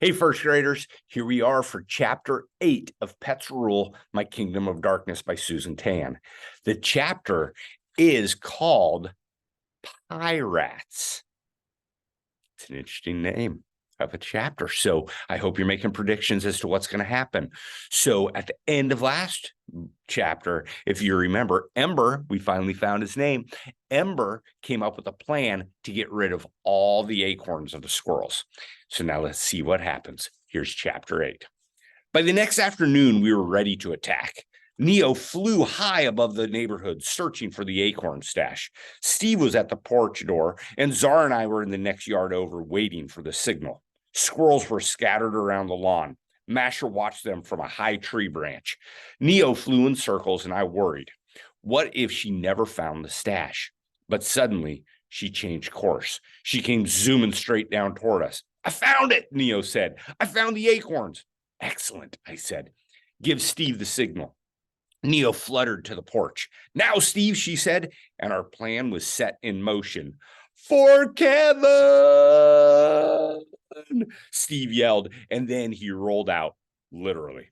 Hey, first graders, here we are for chapter 8 of Pets Rule, My Kingdom of Darkness by Susan Tan. The chapter is called Pie-Rats. It's an interesting name of a chapter. So I hope you're making predictions as to what's going to happen. So at the end of last chapter, if you remember, Ember, we finally found his name. Ember came up with a plan to get rid of all the acorns of the squirrels. So now let's see what happens. Here's chapter 8. By the next afternoon, we were ready to attack. Neo flew high above the neighborhood, searching for the acorn stash. Steve was at the porch door, and Czar and I were in the next yard over, waiting for the signal. Squirrels were scattered around the lawn. Masher watched them from a high tree branch. Neo flew in circles, and I worried. What if she never found the stash? But suddenly, she changed course. She came zooming straight down toward us. I found it, Neo said. I found the acorns. Excellent, I said. Give Steve the signal. Neo fluttered to the porch. Now, Steve, she said, and our plan was set in motion. For Kevin! Steve yelled, and then he rolled out, literally.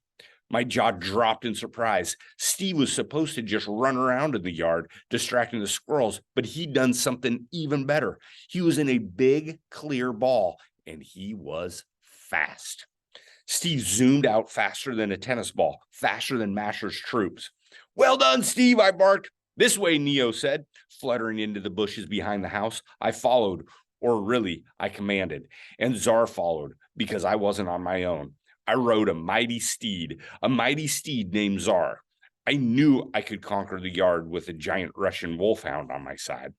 My jaw dropped in surprise. Steve was supposed to just run around in the yard, distracting the squirrels, but he'd done something even better. He was in a big, clear ball, and he was fast. Steve zoomed out faster than a tennis ball, faster than Masher's troops. Well done, Steve, I barked. This way, Neo said, fluttering into the bushes behind the house. I followed, or really, I commanded, and Czar followed because I wasn't on my own. I rode a mighty steed named Czar. I knew I could conquer the yard with a giant Russian wolfhound on my side.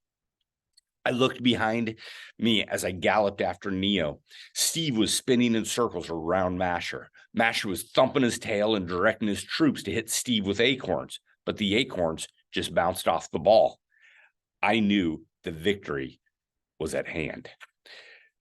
I looked behind me as I galloped after Neo. Steve was spinning in circles around Masher. Masher was thumping his tail and directing his troops to hit Steve with acorns, but the acorns just bounced off the ball. I knew the victory was at hand.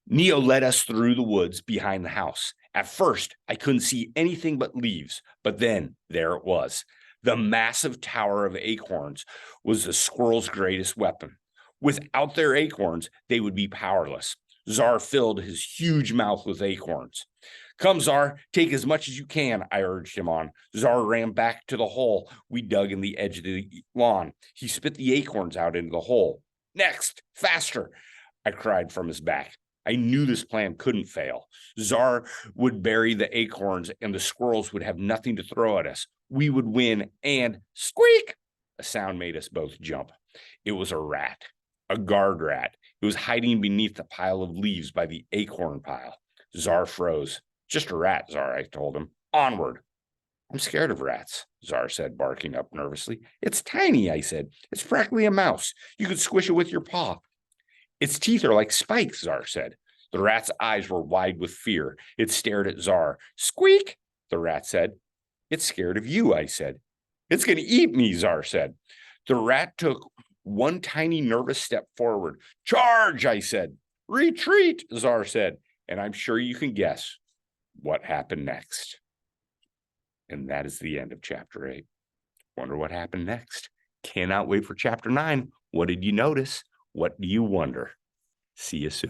Neo led us through the woods behind the house. At first, I couldn't see anything but leaves, but then there it was. The massive tower of acorns was the squirrel's greatest weapon. Without their acorns, they would be powerless. Czar filled his huge mouth with acorns. Come, Czar, take as much as you can, I urged him on. Czar ran back to the hole we dug in the edge of the lawn. He spit the acorns out into the hole. Next, faster, I cried from his back. I knew this plan couldn't fail. Czar would bury the acorns and the squirrels would have nothing to throw at us. We would win and squeak! A sound made us both jump. It was a rat. A guard rat. It was hiding beneath the pile of leaves by the acorn pile. Czar froze. Just a rat, Czar, I told him. Onward. I'm scared of rats, Czar said, barking up nervously. It's tiny, I said. It's practically a mouse. You could squish it with your paw. Its teeth are like spikes, Czar said. The rat's eyes were wide with fear. It stared at Czar. Squeak, the rat said. It's scared of you, I said. It's going to eat me, Czar said. The rat took one tiny nervous step forward. Charge, I said. Retreat, Czar said. And I'm sure you can guess what happened next. And that is the end of chapter 8. Wonder what happened next. Cannot wait for chapter 9. What did you notice? What do you wonder? See you soon.